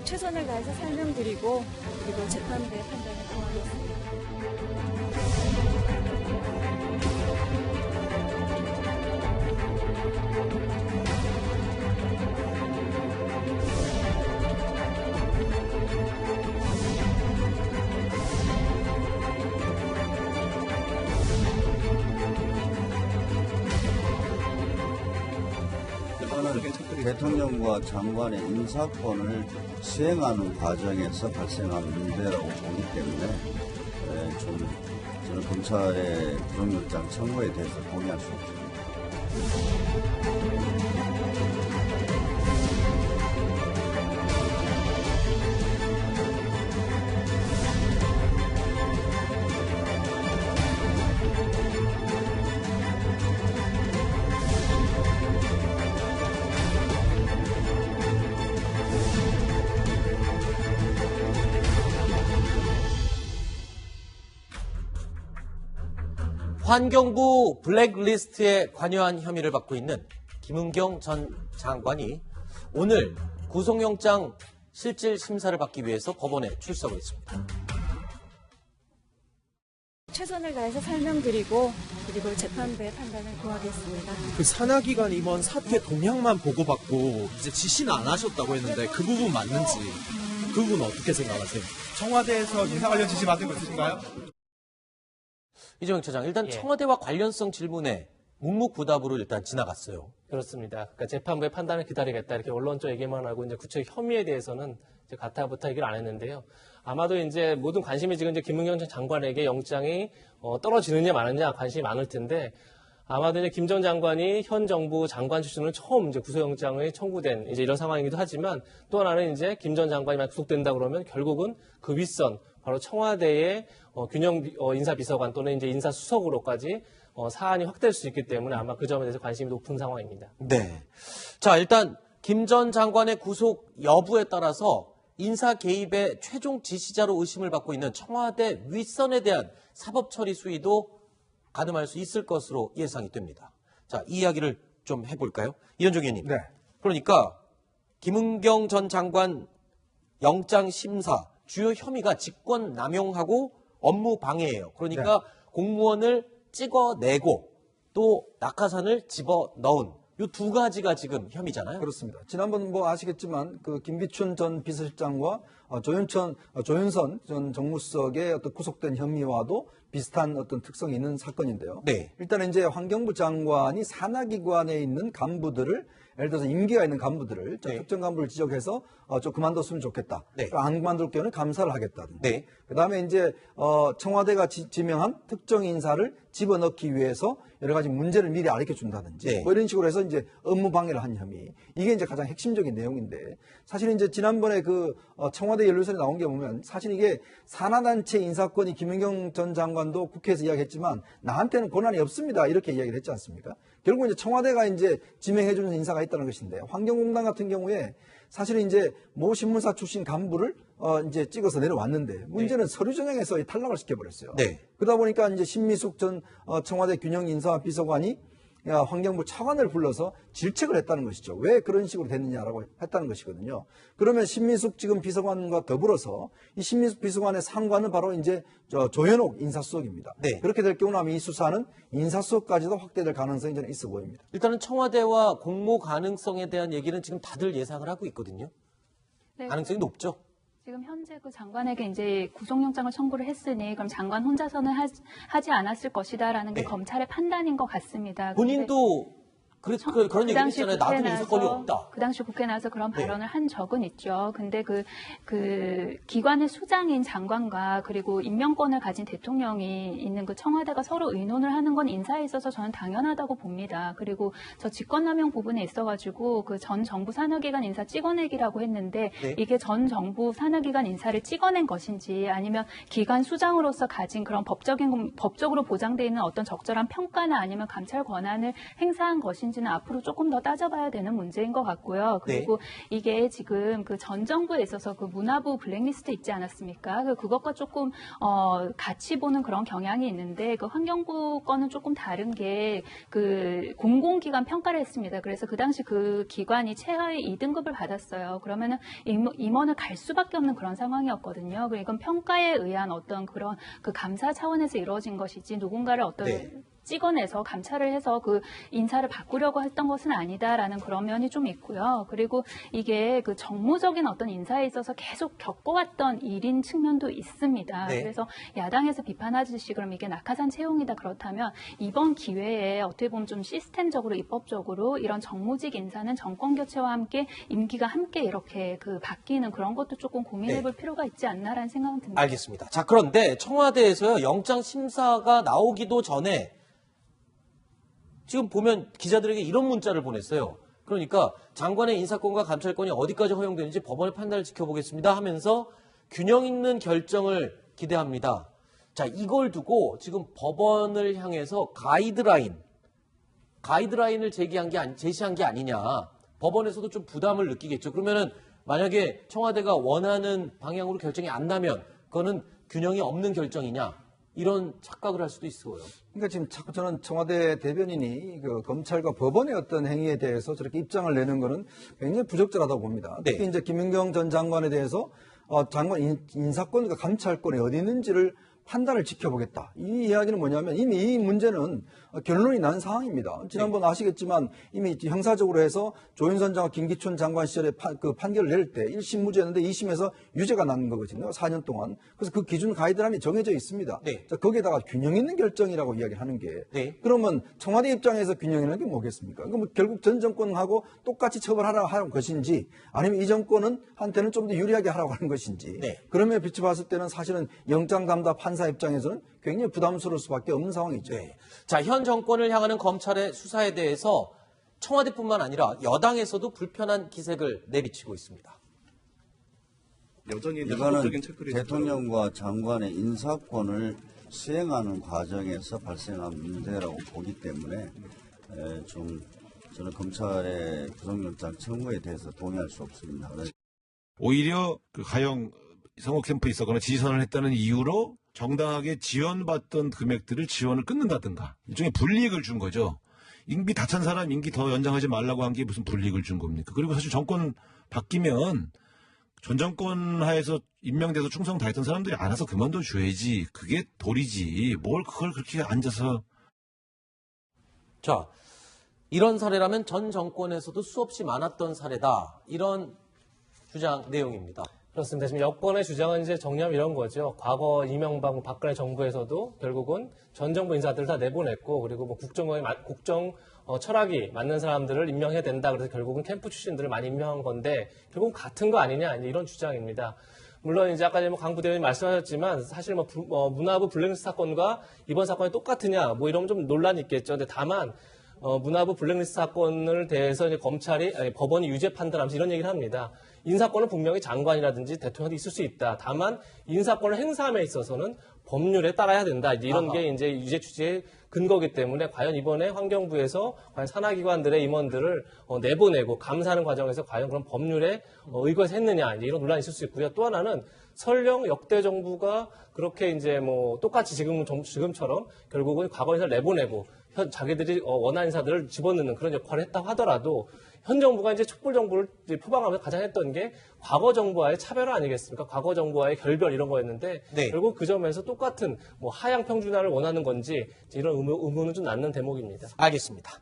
최선을 다해서 설명드리고 그리고 재판부의 판단을 구하겠습니다. 대통령과 장관의 인사권을 시행하는 과정에서 발생한 문제라고 보기 때문에 저는 검찰의 구속영장 청구에 대해서 동의할 수 없습니다. 환경부 블랙리스트에 관여한 혐의를 받고 있는 김은경 전 장관이 오늘 구속영장 실질 심사를 받기 위해서 법원에 출석을 했습니다. 최선을 다해서 설명드리고 그리고 재판부의 판단을 구하겠습니다. 그 산하기관 이번 사태 동향만 보고받고 이제 지시는 안 하셨다고 했는데 그 부분 맞는지 그 부분 어떻게 생각하세요? 청와대에서 인사 관련 지시 받은 거 있으신가요? 이정영 차장, 일단 청와대와 관련성 질문에 묵묵부답으로 일단 지나갔어요. 그렇습니다. 그러니까 재판부의 판단을 기다리겠다 이렇게 언론적 얘기만 하고 이제 구체적 혐의에 대해서는 이제 가타부타 얘기를 안 했는데요. 아마도 이제 모든 관심이 지금 이제 김은경 전 장관에게 영장이 떨어지느냐 마느냐 관심이 많을 텐데 아마도 이제 김 전 장관이 현 정부 장관 출신으로 처음 이제 구속영장이 청구된 이제 이런 상황이기도 하지만 또 하나는 이제 김 전 장관이 만 구속된다 그러면 결국은 그 윗선 바로 청와대의 균형 인사비서관 또는 이제 인사수석으로까지 사안이 확대될 수 있기 때문에 아마 그 점에 대해서 관심이 높은 상황입니다. 네. 자, 일단 김 전 장관의 구속 여부에 따라서 인사 개입의 최종 지시자로 의심을 받고 있는 청와대 윗선에 대한 사법 처리 수위도 가늠할 수 있을 것으로 예상이 됩니다. 자, 이 이야기를 좀 해볼까요? 이현종 의원님. 네. 그러니까 김은경 전 장관 영장 심사 주요 혐의가 직권 남용하고 업무 방해예요. 그러니까 공무원을 찍어내고 또 낙하산을 집어넣은 이 두 가지가 지금 혐의잖아요. 그렇습니다. 지난번 아시겠지만 그 김기춘 전 비서실장과 조윤선 전 정무수석의 어떤 구속된 혐의와도 비슷한 어떤 특성이 있는 사건인데요. 네. 일단 이제 환경부 장관이 산하기관에 있는 간부들을 예를 들어서 임기가 있는 간부들을 특정 간부를 지적해서 좀 그만뒀으면 좋겠다. 네. 안 그만둘 경우는 감사를 하겠다든지. 네. 그다음에 이제 청와대가 지명한 특정 인사를 집어넣기 위해서 여러 가지 문제를 미리 알려 준다든지 네. 뭐 이런 식으로 해서 이제 업무 방해를 한 혐의. 이게 이제 가장 핵심적인 내용인데 사실 이제 지난번에 그 청와대 연루설에 나온 게 보면 사실 이게 산하단체 인사권이 김은경 전 장관도 국회에서 이야기했지만 나한테는 권한이 없습니다. 이렇게 이야기를 했지 않습니까? 결국 이제 청와대가 이제 지명해주는 인사가 있다는 것인데 환경공단 같은 경우에 사실은 이제 모 신문사 출신 간부를 이제 찍어서 내려왔는데 문제는 서류 전형에서 탈락을 시켜버렸어요. 네. 그러다 보니까 이제 신미숙 전 청와대 균형인사 비서관이 환경부 차관을 불러서 질책을 했다는 것이죠. 왜 그런 식으로 됐느냐라고 했다는 것이거든요. 그러면 신민숙 지금 비서관과 더불어서 이 신민숙 비서관의 상관은 바로 이제 조현옥 인사수석입니다. 네. 그렇게 될 경우라면 이 수사는 인사수석까지도 확대될 가능성이 저는 있어 보입니다. 일단은 청와대와 공모 가능성에 대한 얘기는 지금 다들 예상을 하고 있거든요. 네. 가능성이 높죠. 지금 현재 그 장관에게 이제 구속영장을 청구를 했으니 그럼 장관 혼자서는 하지 않았을 것이다라는 게 네. 검찰의 판단인 것 같습니다. 본인도 그런 얘기 했잖아요. 나도 인사권이 없다. 그 당시 국회에 나와서 그런 네. 발언을 한 적은 있죠. 근데 그 기관의 수장인 장관과 그리고 임명권을 가진 대통령이 있는 그 청와대가 서로 의논을 하는 건 인사에 있어서 저는 당연하다고 봅니다. 그리고 저 직권남용 부분에 있어가지고 그 전 정부 산하기관 인사 찍어내기라고 했는데 네. 이게 전 정부 산하기관 인사를 찍어낸 것인지 아니면 기관 수장으로서 가진 그런 법적으로 보장되어 있는 어떤 적절한 평가나 아니면 감찰 권한을 행사한 것인지 되는지는 앞으로 조금 더 따져봐야 되는 문제인 것 같고요. 그리고 이게 지금 그 전 정부에 있어서 그 문화부 블랙리스트 있지 않았습니까? 그것과 조금 같이 보는 그런 경향이 있는데 그 환경부 거는 조금 다른 게 그 공공기관 평가를 했습니다. 그래서 그 당시 그 기관이 최하위 2등급을 받았어요. 그러면은 임원을 갈 수밖에 없는 그런 상황이었거든요. 이건 평가에 의한 어떤 그런 그 감사 차원에서 이루어진 것이지 누군가를 어떤 찍어내서 감찰을 해서 그 인사를 바꾸려고 했던 것은 아니다라는 그런 면이 좀 있고요. 그리고 이게 그 정무적인 어떤 인사에 있어서 계속 겪어왔던 일인 측면도 있습니다. 그래서 야당에서 비판하듯이 그럼 이게 낙하산 채용이다 그렇다면 이번 기회에 어떻게 보면 좀 시스템적으로 입법적으로 이런 정무직 인사는 정권 교체와 함께 임기가 함께 이렇게 그 바뀌는 그런 것도 조금 고민해볼 필요가 있지 않나라는 생각은 듭니다. 알겠습니다. 자, 그런데 청와대에서요, 영장 심사가 나오기도 전에 지금 보면 기자들에게 이런 문자를 보냈어요. 그러니까 장관의 인사권과 감찰권이 어디까지 허용되는지 법원의 판단을 지켜보겠습니다 하면서 균형 있는 결정을 기대합니다. 자, 이걸 두고 지금 법원을 향해서 가이드라인을 제시한 게 아니냐. 법원에서도 좀 부담을 느끼겠죠. 그러면은 만약에 청와대가 원하는 방향으로 결정이 안 나면 그거는 균형이 없는 결정이냐. 이런 착각을 할 수도 있어요. 그러니까 지금 자꾸 저는 청와대 대변인이 그 검찰과 법원의 어떤 행위에 대해서 저렇게 입장을 내는 거는 굉장히 부적절하다고 봅니다. 특히 이제 김은경 전 장관에 대해서 장관 인사권과 감찰권이 어디 있는지를 판단을 지켜보겠다. 이 이야기는 뭐냐면 이미 이 문제는 결론이 난 상황입니다. 지난번 아시겠지만 이미 형사적으로 해서 조윤선 장관, 김기춘 장관 시절에 그 판결을 낼 때 1심 무죄였는데 2심에서 유죄가 난 거거든요. 4년 동안. 그래서 그 기준 가이드라인이 정해져 있습니다. 자, 거기에다가 균형 있는 결정이라고 이야기하는 게 그러면 청와대 입장에서 균형 있는 게 뭐겠습니까? 그럼 결국 전 정권하고 똑같이 처벌하라고 하는 것인지 아니면 이 정권은 한테는 좀 더 유리하게 하라고 하는 것인지 그러면 비추 봤을 때는 사실은 영장 담당 판사 입장에서는 굉장히 부담스러울 수밖에 없는 상황이죠. 자, 현 정권을 향하는 검찰의 수사에 대해서 청와대뿐만 아니라 여당에서도 불편한 기색을 내비치고 있습니다. 여전히 이거는 합법적인 체크를 대통령과 장관의 인사권을 시행하는 과정에서 발생한 문제라고 보기 때문에 저는 검찰의 구속영장 청구에 대해서 동의할 수 없습니다. 오히려 그 가영 선거 캠프에 있었거나 지지선을 했다는 이유로 정당하게 지원받던 금액들을 지원을 끊는다든가 일종의 불이익을 준 거죠. 임기 다 찬 사람 임기 더 연장하지 말라고 한 게 무슨 불이익을 준 겁니까? 그리고 사실 정권 바뀌면 전 정권 하에서 임명돼서 충성 다했던 사람들이 알아서 그만둬 줘야지. 그게 도리지. 뭘 그걸 그렇게 앉아서. 자, 이런 사례라면 전 정권에서도 수없이 많았던 사례다. 이런 주장 내용입니다. 그렇습니다. 지금 여권의 주장은 이제 정리하면 이런 거죠. 과거 이명박, 박근혜 정부에서도 결국은 전 정부 인사들을 다 내보냈고, 그리고 뭐 국정 철학이 맞는 사람들을 임명해야 된다. 그래서 결국은 캠프 출신들을 많이 임명한 건데, 결국은 같은 거 아니냐, 이제 이런 주장입니다. 물론 이제 아까 뭐 강 부대변인 말씀하셨지만, 사실 문화부 블랙리스트 사건과 이번 사건이 똑같으냐, 뭐 이런 좀 논란이 있겠죠. 근데 다만, 문화부 블랙리스트 사건을 대해서 이제 법원이 유죄 판단하면서 이런 얘기를 합니다. 인사권은 분명히 장관이라든지 대통령도 있을 수 있다. 다만 인사권을 행사함에 있어서는 법률에 따라야 된다. 이런 게 이제 유죄 취지의 근거기 때문에 과연 이번에 환경부에서 과연 산하기관들의 임원들을 내보내고 감사하는 과정에서 과연 그런 법률에 의거해서 했느냐, 이제 이런 논란이 있을 수 있고요. 또 하나는 설령 역대 정부가 그렇게 이제 뭐 똑같이 지금처럼 결국은 과거 인사를 내보내고 자기들이 원하는 인사들을 집어넣는 그런 역할을 했다고 하더라도 현 정부가 이제 촛불 정부를 표방하면서 가장 했던 게 과거 정부와의 차별화 아니겠습니까? 과거 정부와의 결별 이런 거였는데 결국 그 점에서 똑같은 뭐 하향 평준화를 원하는 건지 이런 의문은 좀 낳는 대목입니다. 알겠습니다.